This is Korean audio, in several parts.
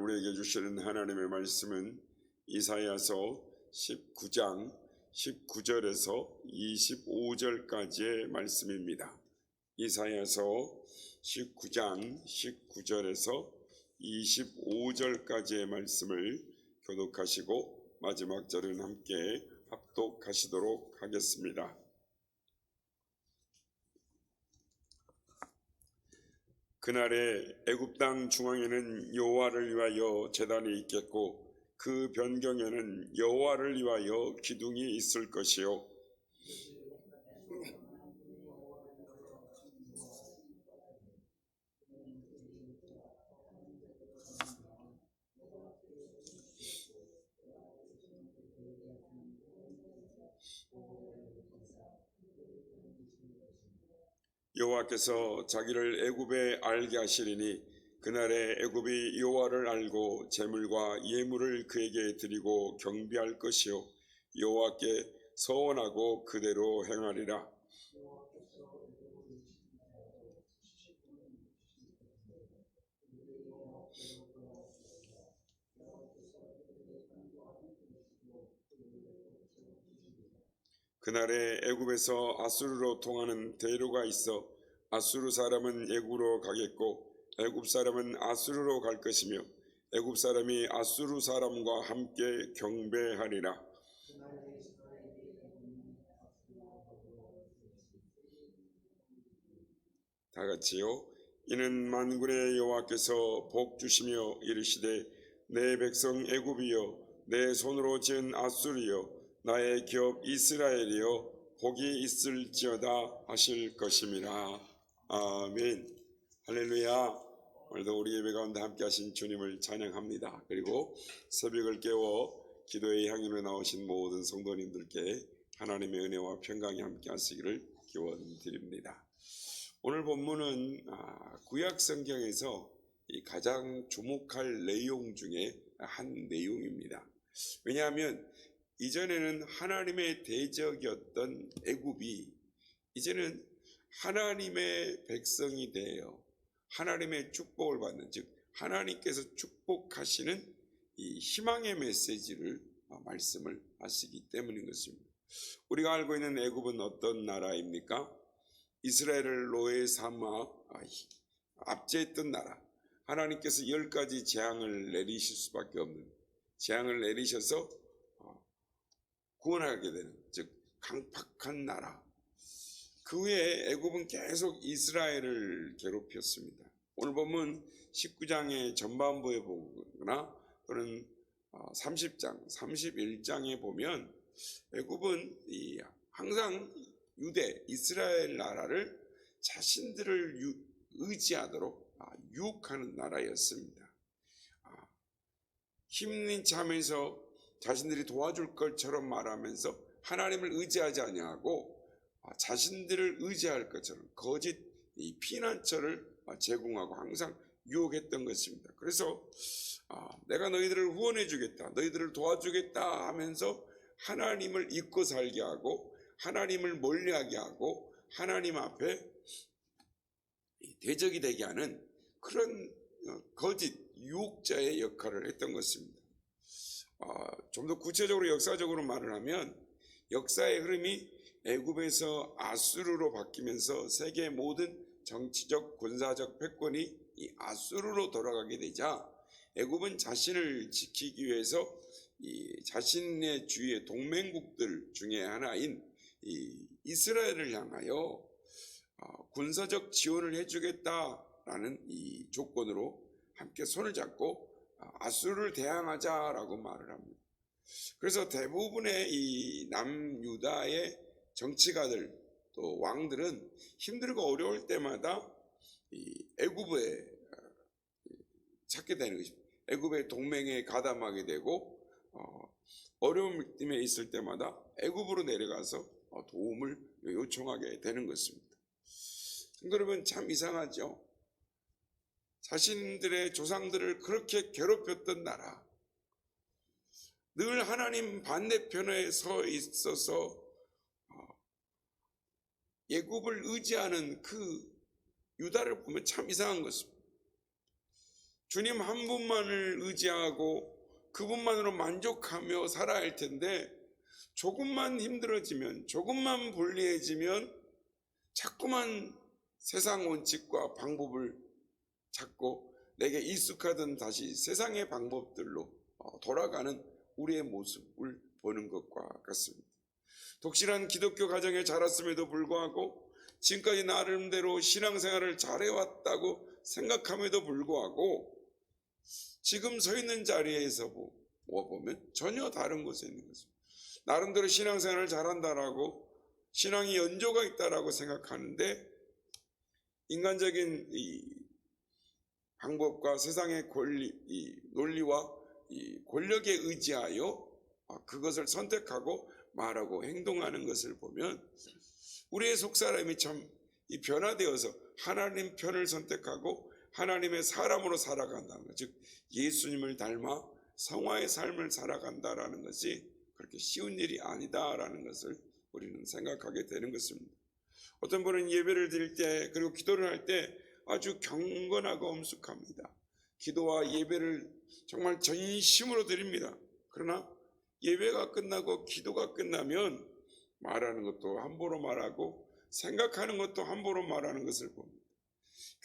우리에게 주시는 하나님의 말씀은 이사야서 19장 19절에서 25절까지의 말씀입니다. 이사야서 19장 19절에서 25절까지의 말씀을 교독하시고 마지막 절은 함께 합독하시도록 하겠습니다. 그날에 애굽 땅 중앙에는 여호와를 위하여 제단이 있겠고 그 변경에는 여호와를 위하여 기둥이 있을 것이요 여호와께서 자기를 애굽에 알게 하시리니 그날에 애굽이 여호와를 알고 제물과 예물을 그에게 드리고 경배할 것이요 여호와께 서원하고 그대로 행하리라. 그날에 애굽에서 아수르로 통하는 대로가 있어 아수르 사람은 애굽으로 가겠고 애굽 사람은 아수르로 갈 것이며 애굽 사람이 아수르 사람과 함께 경배하리라. 다 같이요. 이는 만군의 여호와께서 복 주시며 이르시되 내 백성 애굽이여 내 손으로 지은 아수르여 나의 기업 이스라엘이여 복이 있을지어다 하실 것임이라. 아멘. 할렐루야. 오늘도 우리 예배 가운데 함께 하신 주님을 찬양합니다. 그리고 새벽을 깨워 기도의 향유로 나오신 모든 성도님들께 하나님의 은혜와 평강이 함께 하시기를 기원드립니다. 오늘 본문은 구약 성경에서 가장 주목할 내용 중에 한 내용입니다. 왜냐하면 이전에는 하나님의 대적이었던 애굽이 이제는 하나님의 백성이 되어 하나님의 축복을 받는, 즉 하나님께서 축복하시는 이 희망의 메시지를 말씀을 하시기 때문인 것입니다. 우리가 알고 있는 애굽은 어떤 나라입니까? 이스라엘을 노예 삼아 압제했던 나라. 하나님께서 10가지 재앙을 내리실 수밖에 없는, 재앙을 내리셔서 구원하게 되는, 즉 강팍한 나라. 그 후에 애굽은 계속 이스라엘을 괴롭혔습니다. 오늘 보면 19장의 전반부에 보거나 또는 30장, 31장에 보면 애굽은 항상 유대, 이스라엘 나라를 자신들을 의지하도록 유혹하는 나라였습니다. 힘있는 참에서 자신들이 도와줄 것처럼 말하면서 하나님을 의지하지 아니하고 자신들을 의지할 것처럼 거짓 피난처를 제공하고 항상 유혹했던 것입니다. 그래서 내가 너희들을 후원해 주겠다, 너희들을 도와주겠다 하면서 하나님을 잊고 살게 하고 하나님을 멀리하게 하고 하나님 앞에 대적이 되게 하는 그런 거짓 유혹자의 역할을 했던 것입니다. 좀 더 구체적으로 역사적으로 말을 하면 역사의 흐름이 애굽에서 아수르로 바뀌면서 세계의 모든 정치적 군사적 패권이 이 아수르로 돌아가게 되자 애굽은 자신을 지키기 위해서 이 자신의 주위의 동맹국들 중에 하나인 이 이스라엘을 향하여 군사적 지원을 해주겠다라는 이 조건으로 함께 손을 잡고 아수르를 대항하자라고 말을 합니다. 그래서 대부분의 이 남유다의 정치가들 또 왕들은 힘들고 어려울 때마다 이 애굽에 찾게 되는 것입니다. 애굽의 동맹에 가담하게 되고 어려움에 있을 때마다 애굽으로 내려가서 도움을 요청하게 되는 것입니다. 여러분 참 이상하죠. 자신들의 조상들을 그렇게 괴롭혔던 나라, 늘 하나님 반대편에 서 있어서 애굽을 의지하는 그 유다를 보면 참 이상한 것입니다. 주님 한 분만을 의지하고 그분만으로 만족하며 살아야 할 텐데, 조금만 힘들어지면, 조금만 불리해지면 자꾸만 세상 원칙과 방법을 찾고 내게 익숙하던 다시 세상의 방법들로 돌아가는 우리의 모습을 보는 것과 같습니다. 독실한 기독교 가정에 자랐음에도 불구하고 지금까지 나름대로 신앙생활을 잘해왔다고 생각함에도 불구하고 지금 서 있는 자리에서 보면 전혀 다른 곳에 있는 것입니다. 나름대로 신앙생활을 잘한다라고 신앙이 연조가 있다라고 생각하는데, 인간적인 이 방법과 세상의 권리, 이 논리와 이 권력에 의지하여 그것을 선택하고 말하고 행동하는 것을 보면 우리의 속사람이 참 변화되어서 하나님 편을 선택하고 하나님의 사람으로 살아간다는 것, 즉 예수님을 닮아 성화의 삶을 살아간다라는 것이 그렇게 쉬운 일이 아니다라는 것을 우리는 생각하게 되는 것입니다. 어떤 분은 예배를 드릴 때 그리고 기도를 할 때 아주 경건하고 엄숙합니다. 기도와 예배를 정말 전심으로 드립니다. 그러나 예배가 끝나고 기도가 끝나면 말하는 것도 함부로 말하고 생각하는 것도 함부로 말하는 것을 봅니다.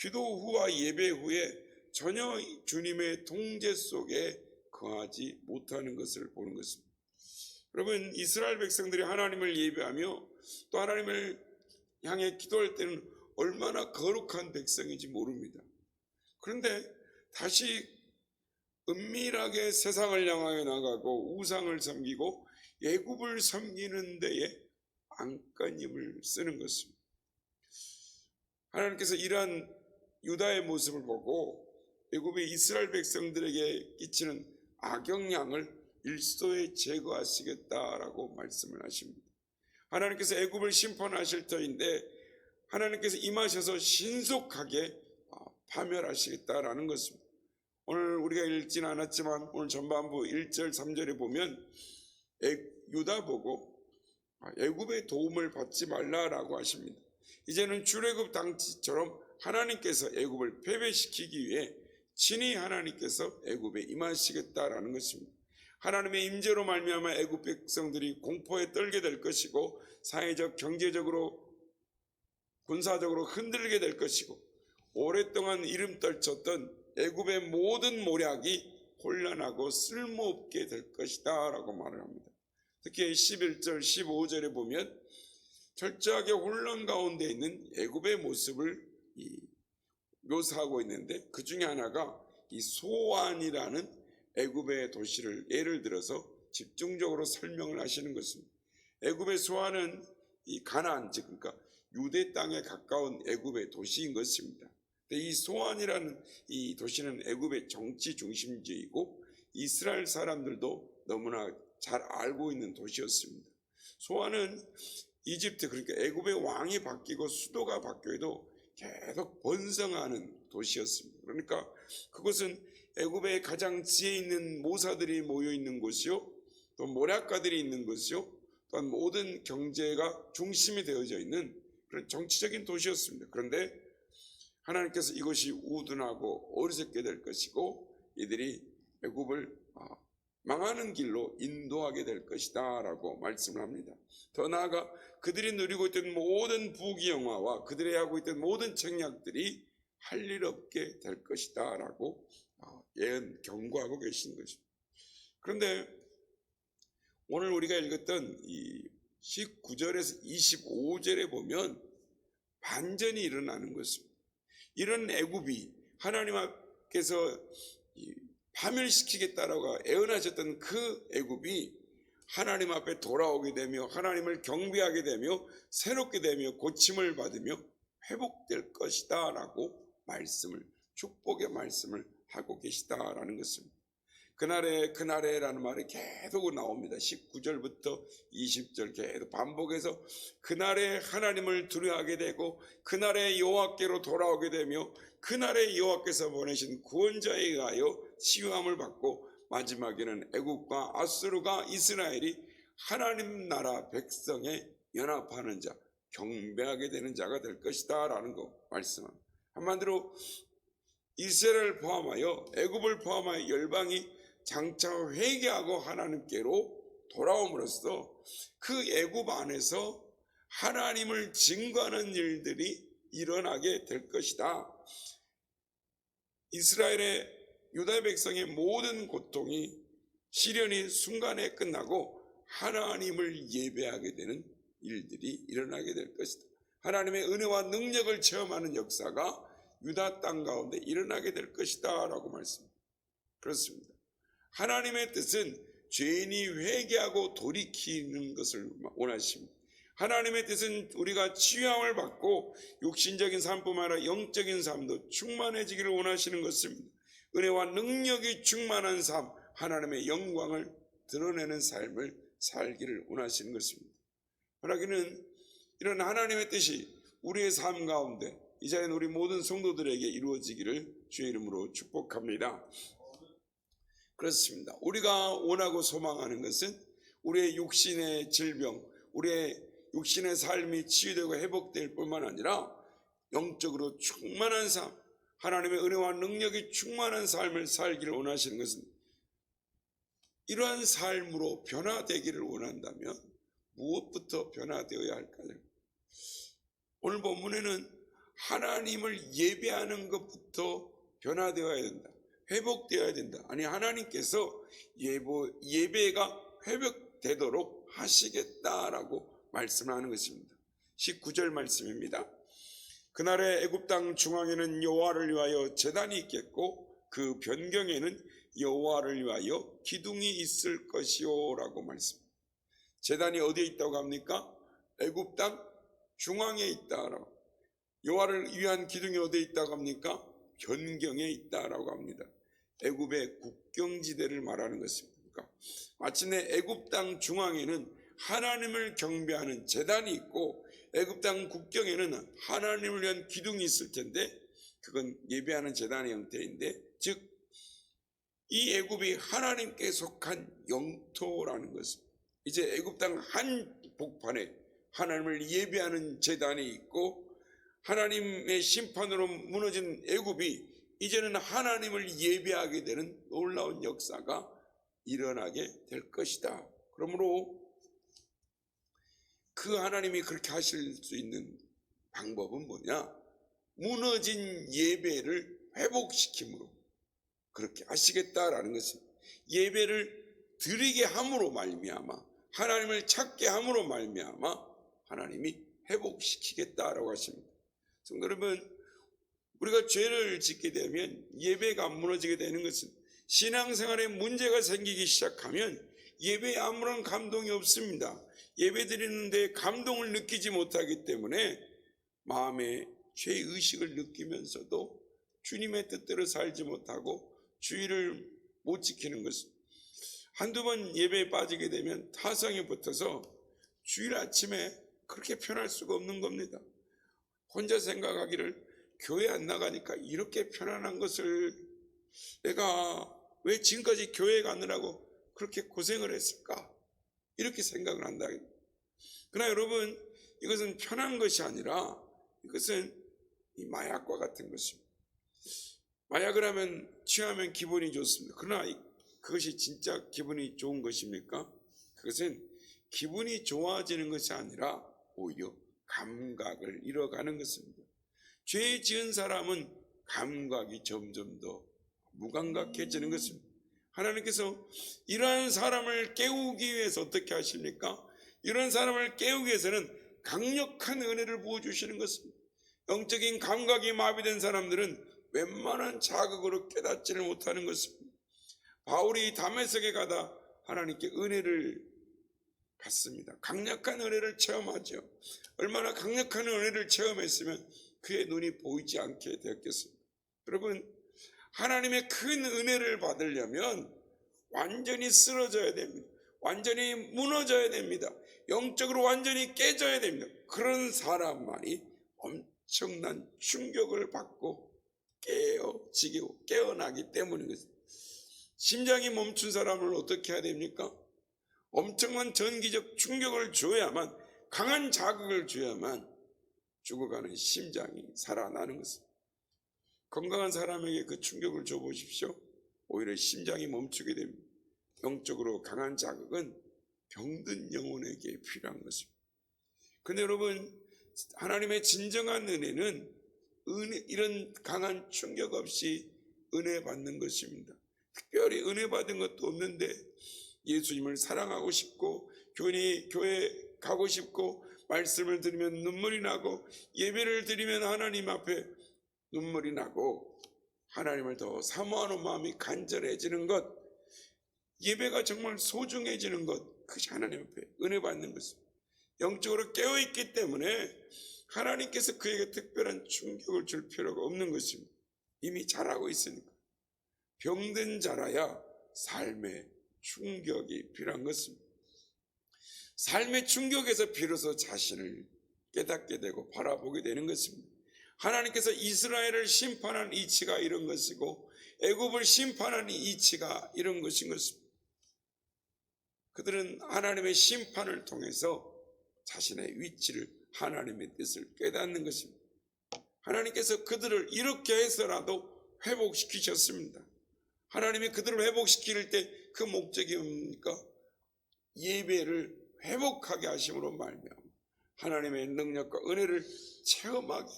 기도 후와 예배 후에 전혀 주님의 통제 속에 거하지 못하는 것을 보는 것입니다. 여러분, 이스라엘 백성들이 하나님을 예배하며 또 하나님을 향해 기도할 때는 얼마나 거룩한 백성인지 모릅니다. 그런데 다시 은밀하게 세상을 향하여 나가고 우상을 섬기고 애굽을 섬기는 데에 안간힘을 쓰는 것입니다. 하나님께서 이러한 유다의 모습을 보고 애굽의 이스라엘 백성들에게 끼치는 악영향을 일소에 제거하시겠다라고 말씀을 하십니다. 하나님께서 애굽을 심판하실 터인데 하나님께서 임하셔서 신속하게 파멸하시겠다라는 것입니다. 오늘 우리가 읽지는 않았지만 오늘 전반부 1절 3절에 보면 유다 보고 애굽의 도움을 받지 말라라고 하십니다. 이제는 출애굽 당시처럼 하나님께서 애굽을 패배시키기 위해 친히 하나님께서 애굽에 임하시겠다라는 것입니다. 하나님의 임재로 말미암아 애굽 백성들이 공포에 떨게 될 것이고 사회적, 경제적으로, 군사적으로 흔들리게 될 것이고 오랫동안 이름 떨쳤던 애굽의 모든 모략이 혼란하고 쓸모없게 될 것이다 라고 말을 합니다. 특히 11절 15절에 보면 철저하게 혼란 가운데 있는 애굽의 모습을 묘사하고 있는데, 그 중에 하나가 이 소안이라는 애굽의 도시를 예를 들어서 집중적으로 설명을 하시는 것입니다. 애굽의 소안은 이 가나안, 즉 그러니까 유대 땅에 가까운 애굽의 도시인 것입니다. 이 소안이라는 이 도시는 애굽의 정치 중심지이고 이스라엘 사람들도 너무나 잘 알고 있는 도시였습니다. 소안은 이집트, 그러니까 애굽의 왕이 바뀌고 수도가 바뀌어도 계속 번성하는 도시였습니다. 그러니까 그곳은 애굽의 가장 지혜 있는 모사들이 모여 있는 곳이요, 또 모략가들이 있는 곳이요, 또한 모든 경제가 중심이 되어져 있는 그런 정치적인 도시였습니다. 그런데 하나님께서 이것이 우둔하고 어리석게 될 것이고 이들이 애굽을 망하는 길로 인도하게 될 것이다 라고 말씀을 합니다. 더 나아가 그들이 누리고 있던 모든 부귀영화와 그들이 하고 있던 모든 책략들이 할 일 없게 될 것이다 라고 예언 경고하고 계신 것입니다. 그런데 오늘 우리가 읽었던 이 19절에서 25절에 보면 반전이 일어나는 것입니다. 이런 애굽이 하나님 앞에서 파멸시키겠다라고 애언하셨던 그 애굽이 하나님 앞에 돌아오게 되며 하나님을 경배하게 되며 새롭게 되며 고침을 받으며 회복될 것이다 라고 축복의 말씀을 하고 계시다라는 것입니다. 그날에라는 말이 계속 나옵니다. 19절부터 20절 계속 반복해서 그날에 하나님을 두려워하게 되고 그날에 여호와께로 돌아오게 되며 그날에 여호와께서 보내신 구원자에 의하여 치유함을 받고 마지막에는 애굽과 아수르가 이스라엘이 하나님 나라 백성에 연합하는 자, 경배하게 되는 자가 될 것이다 라는 거 말씀합니다. 한마디로 이스라엘을 포함하여 애굽을 포함하여 열방이 장차 회개하고 하나님께로 돌아옴으로써 그 애굽 안에서 하나님을 증거하는 일들이 일어나게 될 것이다. 이스라엘의 유다 백성의 모든 고통이 시련이 순간에 끝나고 하나님을 예배하게 되는 일들이 일어나게 될 것이다. 하나님의 은혜와 능력을 체험하는 역사가 유다 땅 가운데 일어나게 될 것이다 라고 말씀합니다. 그렇습니다. 하나님의 뜻은 죄인이 회개하고 돌이키는 것을 원하십니다. 하나님의 뜻은 우리가 치유함을 받고 육신적인 삶뿐만 아니라 영적인 삶도 충만해지기를 원하시는 것입니다. 은혜와 능력이 충만한 삶, 하나님의 영광을 드러내는 삶을 살기를 원하시는 것입니다. 하나님은 이런 하나님의 뜻이 우리의 삶 가운데 이 자리에 우리 모든 성도들에게 이루어지기를 주의 이름으로 축복합니다. 그렇습니다. 우리가 원하고 소망하는 것은 우리의 육신의 질병, 우리의 육신의 삶이 치유되고 회복될 뿐만 아니라 영적으로 충만한 삶, 하나님의 은혜와 능력이 충만한 삶을 살기를 원하시는 것은 이러한 삶으로 변화되기를 원한다면 무엇부터 변화되어야 할까요? 오늘 본문에는 하나님을 예배하는 것부터 변화되어야 된다. 회복되어야 된다. 아니, 하나님께서 예배가 회복되도록 하시겠다라고 말씀하는 것입니다. 19절 말씀입니다. 그날의 애굽 땅 중앙에는 여호와를 위하여 제단이 있겠고 그 변경에는 여호와를 위하여 기둥이 있을 것이요 라고 말씀합니다. 제단이 어디에 있다고 합니까? 애굽 땅 중앙에 있다라고. 여호와를 위한 기둥이 어디에 있다고 합니까? 변경에 있다라고 합니다. 애굽의 국경지대를 말하는 것입니다. 마침내 애굽 땅 중앙에는 하나님을 경배하는 제단이 있고 애굽 땅 국경에는 하나님을 위한 기둥이 있을 텐데 그건 예배하는 제단의 형태인데, 즉 이 애굽이 하나님께 속한 영토라는 것입니다. 이제 애굽 땅 한복판에 하나님을 예배하는 제단이 있고 하나님의 심판으로 무너진 애굽이 이제는 하나님을 예배하게 되는 놀라운 역사가 일어나게 될 것이다. 그러므로 그 하나님이 그렇게 하실 수 있는 방법은 뭐냐? 무너진 예배를 회복시킴으로 그렇게 하시겠다라는 것입니다. 예배를 드리게 함으로 말미암아, 하나님을 찾게 함으로 말미암아 하나님이 회복시키겠다라고 하십니다. 성도 여러분, 우리가 죄를 짓게 되면 예배가 무너지게 되는 것은 신앙생활에 문제가 생기기 시작하면 예배에 아무런 감동이 없습니다. 예배 드리는데 감동을 느끼지 못하기 때문에 마음에 죄의식을 느끼면서도 주님의 뜻대로 살지 못하고 주의를 못 지키는 것입니다. 한두 번 예배에 빠지게 되면 타성이 붙어서 주일 아침에 그렇게 편할 수가 없는 겁니다. 혼자 생각하기를 교회 안 나가니까 이렇게 편안한 것을 내가 왜 지금까지 교회 가느라고 그렇게 고생을 했을까? 이렇게 생각을 한다. 그러나 여러분, 이것은 편한 것이 아니라 이것은 이 마약과 같은 것입니다. 마약을 하면 취하면 기분이 좋습니다. 그러나 그것이 진짜 기분이 좋은 것입니까? 그것은 기분이 좋아지는 것이 아니라 오히려 감각을 잃어가는 것입니다. 죄 지은 사람은 감각이 점점 더 무감각해지는 것입니다. 하나님께서 이러한 사람을 깨우기 위해서 어떻게 하십니까? 이런 사람을 깨우기 위해서는 강력한 은혜를 부어주시는 것입니다. 영적인 감각이 마비된 사람들은 웬만한 자극으로 깨닫지를 못하는 것입니다. 바울이 다메섹에 가다 하나님께 은혜를 받습니다. 강력한 은혜를 체험하죠. 얼마나 강력한 은혜를 체험했으면 그의 눈이 보이지 않게 되었겠습니다. 여러분, 하나님의 큰 은혜를 받으려면 완전히 쓰러져야 됩니다. 완전히 무너져야 됩니다. 영적으로 완전히 깨져야 됩니다. 그런 사람만이 엄청난 충격을 받고 깨어지고 깨어나기 때문입니다. 심장이 멈춘 사람을 어떻게 해야 됩니까? 엄청난 전기적 충격을 줘야만, 강한 자극을 줘야만 죽어가는 심장이 살아나는 것입니다. 건강한 사람에게 그 충격을 줘 보십시오. 오히려 심장이 멈추게 됩니다. 영적으로 강한 자극은 병든 영혼에게 필요한 것입니다. 근데 여러분, 하나님의 진정한 은혜는 이런 강한 충격 없이 은혜 받는 것입니다. 특별히 은혜 받은 것도 없는데 예수님을 사랑하고 싶고 교회 가고 싶고 말씀을 들으면 눈물이 나고 예배를 드리면 하나님 앞에 눈물이 나고 하나님을 더 사모하는 마음이 간절해지는 것, 예배가 정말 소중해지는 것, 그것이 하나님 앞에 은혜 받는 것입니다. 영적으로 깨어있기 때문에 하나님께서 그에게 특별한 충격을 줄 필요가 없는 것입니다. 이미 잘하고 있으니까. 병든 자라야 삶의 충격이 필요한 것입니다. 삶의 충격에서 비로소 자신을 깨닫게 되고 바라보게 되는 것입니다. 하나님께서 이스라엘을 심판한 이치가 이런 것이고 애굽을 심판한 이치가 이런 것인 것입니다. 그들은 하나님의 심판을 통해서 자신의 위치를, 하나님의 뜻을 깨닫는 것입니다. 하나님께서 그들을 이렇게 해서라도 회복시키셨습니다. 하나님이 그들을 회복시킬 때 그 목적이 뭡니까? 예배를 회복하게 하심으로 말미암아 하나님의 능력과 은혜를 체험하게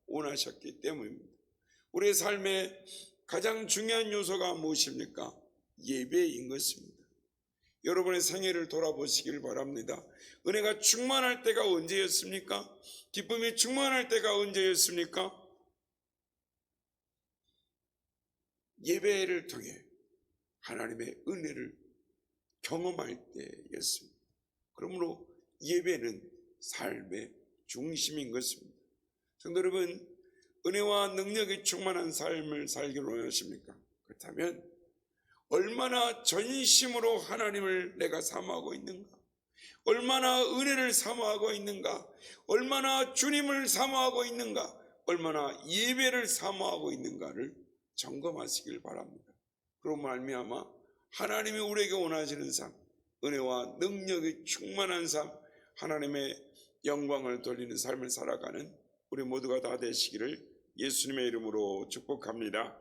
원하셨기 때문입니다. 우리의 삶의 가장 중요한 요소가 무엇입니까? 예배인 것입니다. 여러분의 생애를 돌아보시길 바랍니다. 은혜가 충만할 때가 언제였습니까? 기쁨이 충만할 때가 언제였습니까? 예배를 통해 하나님의 은혜를 경험할 때였습니다. 그러므로 예배는 삶의 중심인 것입니다. 성도 여러분, 은혜와 능력이 충만한 삶을 살기를 원하십니까? 그렇다면 얼마나 전심으로 하나님을 내가 사모하고 있는가? 얼마나 은혜를 사모하고 있는가? 얼마나 주님을 사모하고 있는가? 얼마나 예배를 사모하고 있는가를 점검하시길 바랍니다. 그로 말미암아 하나님이 우리에게 원하시는 삶, 은혜와 능력이 충만한 삶, 하나님의 영광을 돌리는 삶을 살아가는 우리 모두가 다 되시기를 예수님의 이름으로 축복합니다.